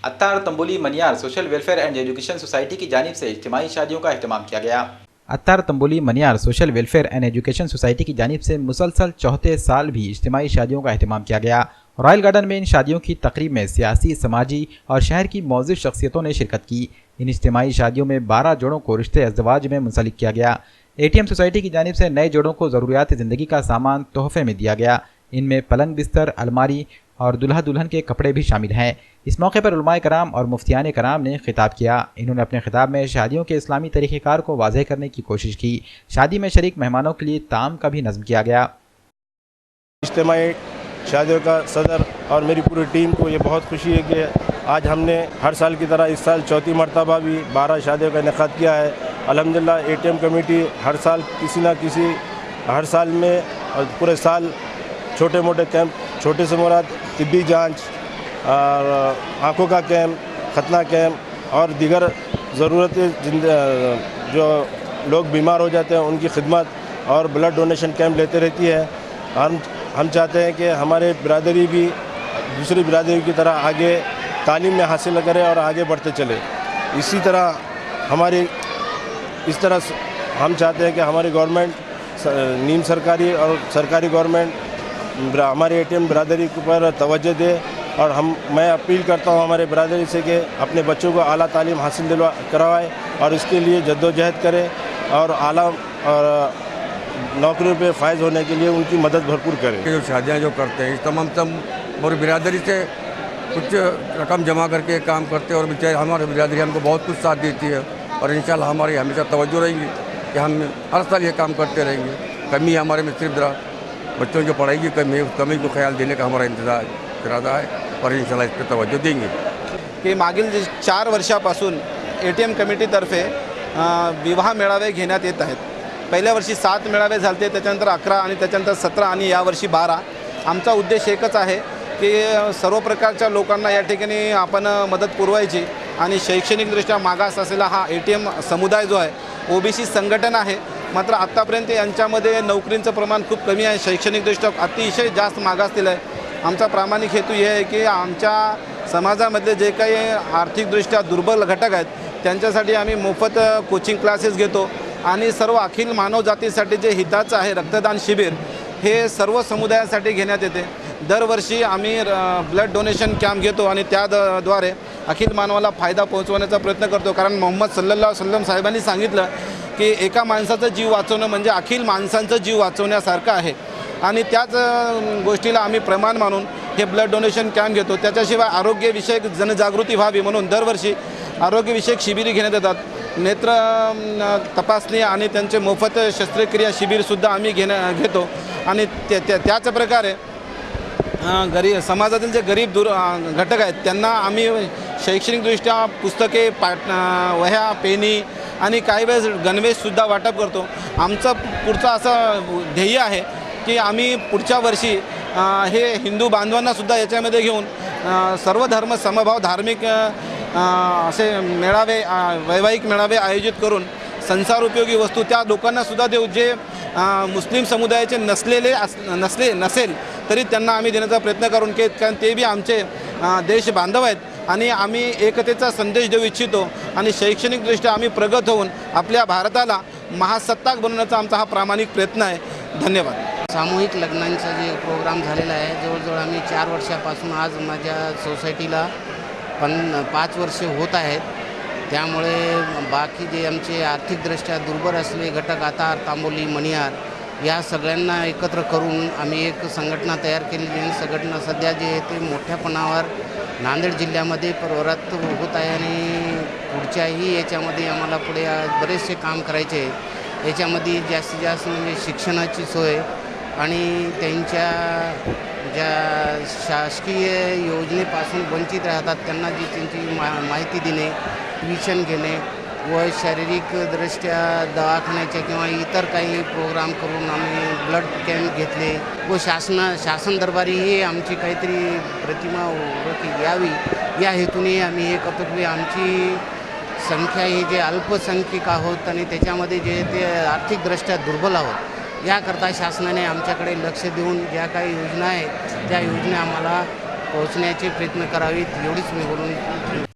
Attar Tamboli Maniyar social welfare and education society की जानिब से इज्तिमाई शादियों का अहतमाम किया गया। Attar Tamboli Maniyar social welfare and education society की जानिब से मुसलसल चौथे साल भी इज्तिमाई शादियों का अहतमाम किया गया। रॉयल गार्डन में इन शादियों की तकरीब में सियासी, समाजी और शहर की मौजूद शख्सियतों ने शिरकत की। इन इज्तिमाई शादियों में 12 जोड़ों को रिश्ते अज़वाज में मुंसलिक किया गया। ATM सोसाइटी की जानिब से नए जोड़ों को ज़रूरियात ज़िंदगी का सामान तोहफे में दिया गया। इनमें पलंग, बिस्तर, अलमारी और दुल्हा दुल्हन के कपड़े भी शामिल हैं। इस मौके पर उलमाए कराम और मुफ्तियान कराम ने खिताब किया। इन्होंने अपने खिताब में शादियों के इस्लामी तरीक़ेकार को वाज़ेह करने की कोशिश की। शादी में शरीक मेहमानों के लिए ताम का भी नज़्म किया गया। इज्तिमाई शादियों का सदर और मेरी पूरी टीम को ये बहुत खुशी है कि आज हमने हर साल की तरह इस साल चौथी मरतबा भी 12 शादियों का इनेकाद किया है। अल्हम्दुलिल्लाह ATM कमेटी हर साल किसी न किसी हर साल में और पूरे साल छोटे मोटे कैंप, छोटे से मुराद तिब्बी जांच और आँखों का कैंप, खतना कैंप और दीगर ज़रूरतें जो लोग बीमार हो जाते हैं उनकी खिदमत और ब्लड डोनेशन कैंप लेते रहती है। हम चाहते हैं कि हमारे बिरादरी भी दूसरी बिरादरी की तरह आगे तालीम में हासिल करे और आगे बढ़ते चले। इसी तरह हम चाहते हैं कि हमारी गवर्नमेंट, नीम सरकारी और सरकारी गवर्नमेंट हमारे ATM बिरादरी के ऊपर तवज्जो दे। और मैं अपील करता हूँ हमारे बिरादरी से कि अपने बच्चों को आला तालीम हासिल करवाए और इसके लिए जद्दोजहद करें और आला और नौकरियों पे फायज होने के लिए उनकी मदद भरपूर करें। जो शादियाँ जो करते हैं इस तमाम और बिरादरी से कुछ रकम जमा करके काम करते हैं और बेचारे हमारी बिरादरी हमको बहुत कुछ साथ देती है और इंशाल्लाह हमारी हमेशा तवज्जो रहेगी कि हम हर साल ये काम करते रहेंगे। कमी हमारे में सिर्फ ज़रा बच्चों की पढ़ाई की कमी है, उस कमी को ख्याल देने का हमारा इरादा है और इंशाल्लाह इस पर तवज्जो देंगे। की मागील 4 वर्षापासून ATM कमिटीतर्फे विवाह मेळावे घेण्यात येत आहेत। पहिल्या वर्षी 7 मेळावे झाले, त्याच्यानंतर 11 आणि त्याच्यानंतर 17 आणि यावर्षी 12। आमचा उद्देश एकच आहे की सर्व प्रकारच्या लोकांना या ठिकाणी आपण मदत पुरवायची आणि शैक्षणिकदृष्ट्या मागास असलेला हा ATM समुदाय जो आहे OBC संघटन आहे, मात्र आत्तापर्यंत यांच्यामध्ये नोकरींचं प्रमाण खूप कमी आहे, शैक्षणिकदृष्ट्या अतिशय जास्त मागासलेलं आहे। आमचा प्रामाणिक हेतू हे आहे की आमच्या समाजामधले जे काही आर्थिकदृष्ट्या दुर्बल घटक आहेत त्यांच्यासाठी आम्ही मोफत कोचिंग क्लासेस घेतो आणि सर्व अखिल मानवजातीसाठी जे हिताचं आहे रक्तदान शिबिर हे सर्व समुदायासाठी घेण्यात येते। दरवर्षी आम्ही ब्लड डोनेशन कॅम्प घेतो आणि त्याद्वारे अखिल मानवाला फायदा पोहोचवण्याचा प्रयत्न करतो। कारण मोहम्मद सल्लल्लाहु अलैहि वसल्लम साहेबांनी सांगितलं की एका माणसाचा जीव वाचवणं म्हणजे अखिल माणसांचा जीव वाचवण्यासारखं आहे आणि त्याच गोष्टीला आम्ही प्रमाण मानून हे ब्लड डोनेशन कॅम्प घेतो। त्याच्याशिवाय आरोग्यविषयक जनजागृती व्हावी म्हणून दरवर्षी आरोग्यविषयक शिबिरी घेण्यात येतात। नेत्र तपासणी आणि त्यांचे मोफत शस्त्रक्रिया शिबिरसुद्धा आम्ही घेतो आणि त्याच प्रकारे समाजातील जे गरीब घटक आहेत त्यांना आम्ही शैक्षणिकदृष्ट्या पुस्तके, वह्या, पेनी आणि काही वेळेस गणवेशसुद्धा वाटप करतो। आमचं पुढचं असं ध्येय आहे की आम्ही पुढच्या वर्षी हे हिंदू बांधवांनासुद्धा याच्यामध्ये घेऊन सर्व धर्म समभाव धार्मिक असे मेळावे, वैवाहिक मेळावे आयोजित करून संसार उपयोगी वस्तू त्या लोकांनासुद्धा देऊ जे मुस्लिम समुदायाचे नसेल तरी त्यांना आम्ही देण्याचा प्रयत्न करून कारण ते बी आमचे देश बांधव आहेत आणि आम्ही एकतेचा संदेश देऊ इच्छितो आणि शैक्षणिकदृष्ट्या आम्ही प्रगत होऊन आपल्या भारताला महासत्ताक बनवण्याचा आमचा हा प्रामाणिक प्रयत्न आहे। धन्यवाद। सामूहिक लग्नांचा जे प्रोग्राम झालेला आहे जवळजवळ आम्ही 4 वर्षापासून आज माझ्या सोसायटीला 5 वर्षे होत आहेत। त्यामुळे बाकी जे आमचे आर्थिकदृष्ट्या दुर्बल असलेले घटक अत्तार, तांबोली, मनियार या सगळ्यांना एकत्र करून आम्ही एक संघटना तयार केलेली आहे। संघटना सध्या जे आहे ते मोठ्यापणावर नांदेड जिल्ह्यामध्ये प्रवृत्त होत आहे आणि पुढच्याही याच्यामध्ये आम्हाला पुढे बरेचसे काम करायचे आहे। याच्यामध्ये जास्तीत जास्त म्हणजे शिक्षणाची सोय आणि त्यांच्या ज्या शासकीय योजनेपासून वंचित राहतात त्यांना जी त्यांची माहिती देणे, ट्युशन घेणे व शारीरिकदृष्ट्या दवाखान्याच्या किंवा इतर काही प्रोग्राम करून आम्ही ब्लड कॅम्प घेतले व शासन दरबारीही आमची काहीतरी प्रतिमा उभी यावी या हेतूने आम्ही हे करतो की आमची संख्या ही जे अल्पसंख्यक आहोत आणि त्याच्यामध्ये जे ते आर्थिकदृष्ट्या दुर्बल आहोत याकरता शासनाने आमच्याकडे लक्ष देऊन ज्या काही योजना आहेत त्या योजना आम्हाला पोहोचण्याचे प्रयत्न करावेत एवढीच मी बोलून